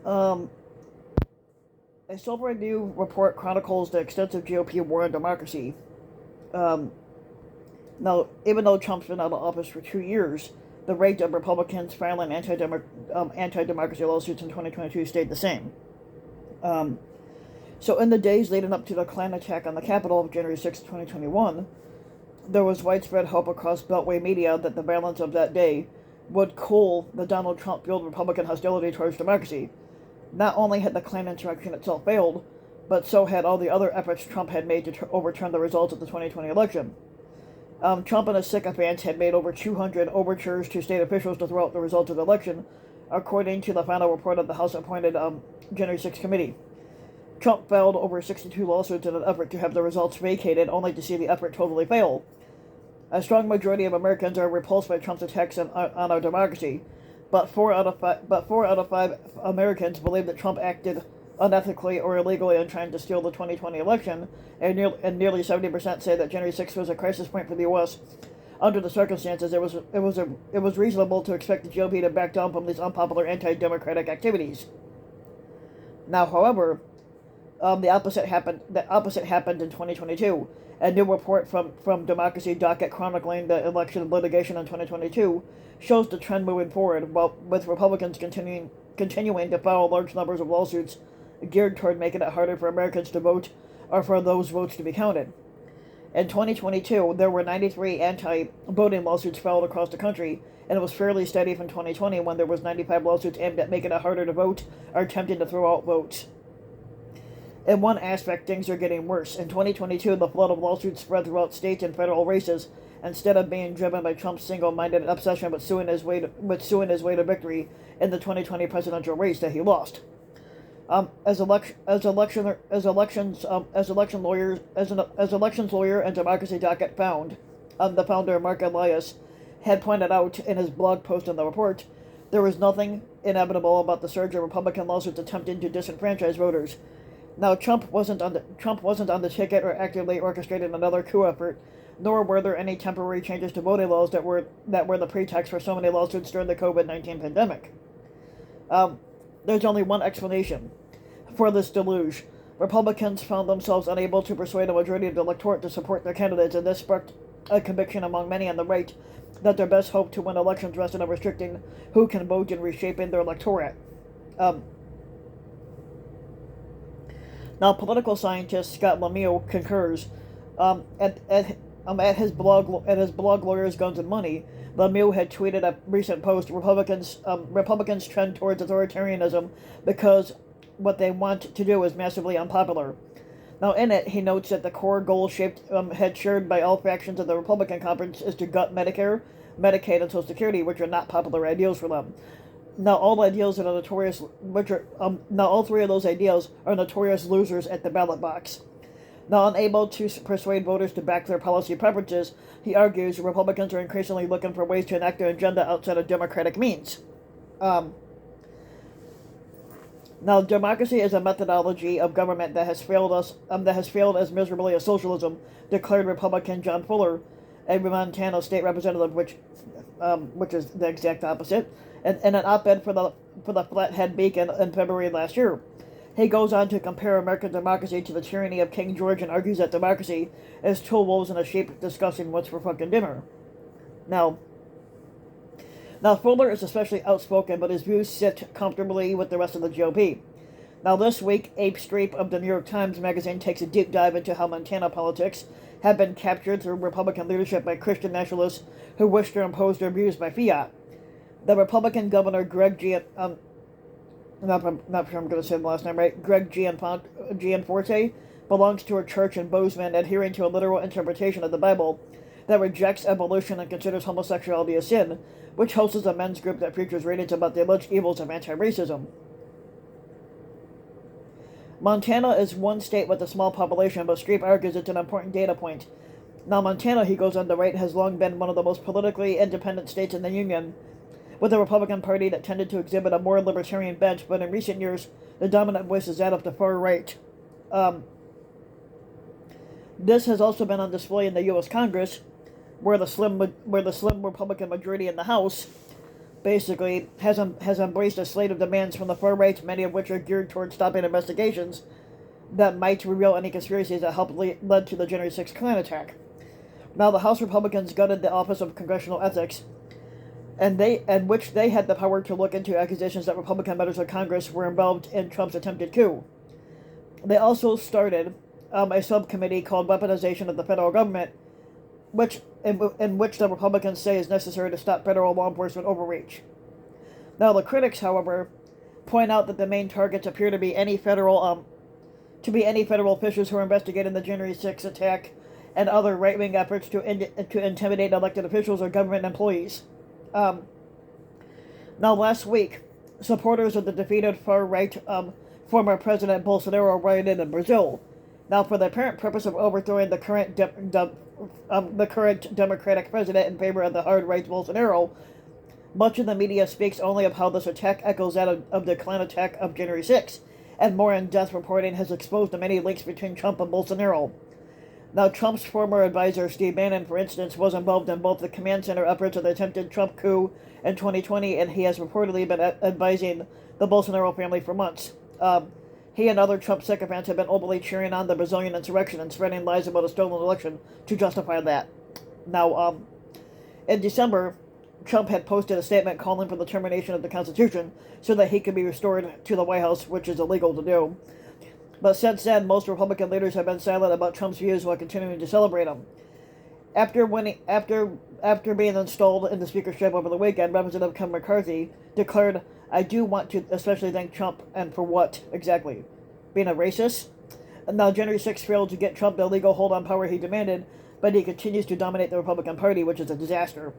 Um, a sobering new report chronicles the extensive GOP war on democracy. Um, Now, even though Trump's been out of office for 2 years, the rate of Republicans filing anti-democracy lawsuits in 2022 stayed the same. Um, so in the days leading up to the Klan attack on the Capitol of January 6, 2021, there was widespread hope across Beltway media that the violence of that day would cool the Donald Trump-fueled Republican hostility towards democracy. Not only had the Klan insurrection itself failed, but so had all the other efforts Trump had made to overturn the results of the 2020 election. Trump and his sycophants had made over 200 overtures to state officials to throw out the results of the election, according to the final report of the House-appointed January 6 committee. Trump filed over 62 lawsuits in an effort to have the results vacated, only to see the effort totally fail. A strong majority of Americans are repulsed by Trump's attacks on our democracy, but four out of five Americans believe that Trump acted unethically or illegally in trying to steal the 2020 election, and nearly 70% say that January 6th was a crisis point for the U.S. Under the circumstances, it was reasonable to expect the GOP to back down from these unpopular anti-democratic activities. Now, however, the opposite happened. The opposite happened in 2022. A new report from Democracy Docket chronicling the election litigation in 2022 shows the trend moving forward, with Republicans continuing to file large numbers of lawsuits geared toward making it harder for Americans to vote or for those votes to be counted. In 2022, there were 93 anti-voting lawsuits filed across the country, and it was fairly steady from 2020 when there was 95 lawsuits aimed at making it harder to vote or attempting to throw out votes. In one aspect, things are getting worse. In 2022, the flood of lawsuits spread throughout state and federal races, instead of being driven by Trump's single-minded obsession with suing his way to victory in the 2020 presidential race that he lost. As elections lawyer and Democracy Docket found, the founder Mark Elias had pointed out in his blog post on the report, there was nothing inevitable about the surge of Republican lawsuits attempting to disenfranchise voters. Now, Trump wasn't on the ticket or actively orchestrating another coup effort, nor were there any temporary changes to voting laws that were the pretext for so many lawsuits during the COVID-19 pandemic. There's only one explanation for this deluge. Republicans found themselves unable to persuade a majority of the electorate to support their candidates, and this sparked a conviction among many on the right that their best hope to win elections rested on restricting who can vote and reshaping their electorate. Now, political scientist Scott Lemieux concurs. At his blog Lawyers, Guns, and Money, Lemieux had tweeted a recent post: Republicans trend towards authoritarianism because what they want to do is massively unpopular. Now, in it, he notes that the core goal had shared by all factions of the Republican conference is to gut Medicare, Medicaid, and Social Security, which are not popular ideals for them. Now, all three of those ideals are notorious losers at the ballot box. Now, unable to persuade voters to back their policy preferences, he argues Republicans are increasingly looking for ways to enact their agenda outside of democratic means. Now, democracy is a methodology of government that has failed as miserably as socialism, declared Republican John Fuller, a Montana state representative, which is the exact opposite, in an op-ed for the Flathead Beacon in February last year. He goes on to compare American democracy to the tyranny of King George and argues that democracy is two wolves in a sheep discussing what's for fucking dinner. Now, Fuller is especially outspoken, but his views sit comfortably with the rest of the GOP. Now, this week, Abe Streep of the New York Times Magazine takes a deep dive into how Montana politics have been captured through Republican leadership by Christian nationalists who wish to impose their views by fiat. The Republican governor, Greg not sure I'm going to say the last name right, Greg Gianforte, belongs to a church in Bozeman adhering to a literal interpretation of the Bible that rejects evolution and considers homosexuality a sin, which hosts a men's group that features ratings about the alleged evils of anti-racism. Montana is one state with a small population, but Streep argues it's an important data point. Now, Montana, he goes on to write, has long been one of the most politically independent states in the Union, with a Republican Party that tended to exhibit a more libertarian bent, but in recent years, the dominant voice is that of the far right. This has also been on display in the U.S. Congress, where the slim Republican majority in the House basically has embraced a slate of demands from the far right, many of which are geared towards stopping investigations that might reveal any conspiracies that helped led to the January 6th Klan attack. Now, the House Republicans gutted the Office of Congressional Ethics, and which they had the power to look into accusations that Republican members of Congress were involved in Trump's attempted coup. They also started a subcommittee called Weaponization of the Federal Government, in which the Republicans say is necessary to stop federal law enforcement overreach. Now, the critics, however, point out that the main targets appear to be any federal officials who are investigating the January 6th attack and other right-wing efforts to intimidate elected officials or government employees. Now, last week, supporters of the defeated far-right former President Bolsonaro rioted in Brazil. Now, for the apparent purpose of overthrowing the current Democratic president in favor of the hard-right Bolsonaro, much of the media speaks only of how this attack echoes that of the Klan attack of January 6th, and more in-depth reporting has exposed the many links between Trump and Bolsonaro. Now, Trump's former advisor, Steve Bannon, for instance, was involved in both the command center efforts of the attempted Trump coup in 2020, and he has reportedly been advising the Bolsonaro family for months. He and other Trump sycophants have been openly cheering on the Brazilian insurrection and spreading lies about a stolen election to justify that. Now, in December, Trump had posted a statement calling for the termination of the Constitution so that he could be restored to the White House, which is illegal to do. But since then, most Republican leaders have been silent about Trump's views while continuing to celebrate him. After being installed in the speakership over the weekend, Representative Kevin McCarthy declared, "I do want to especially thank Trump, and for what, exactly? Being a racist?" And now, January 6th failed to get Trump the legal hold on power he demanded, but he continues to dominate the Republican Party, which is a disaster.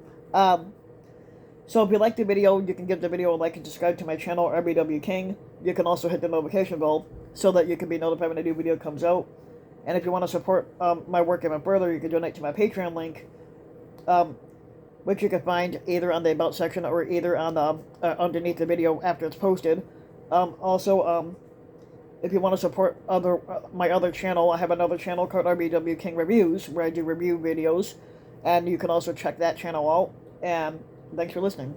So if you like the video, you can give the video a like and subscribe to my channel, RBW King. You can also hit the notification bell so that you can be notified when a new video comes out. And if you want to support my work even further, you can donate to my Patreon link, which you can find either on the About section or either on underneath the video after it's posted. Also, if you want to support my other channel, I have another channel called RBW King Reviews, where I do review videos, and you can also check that channel out. And thanks for listening.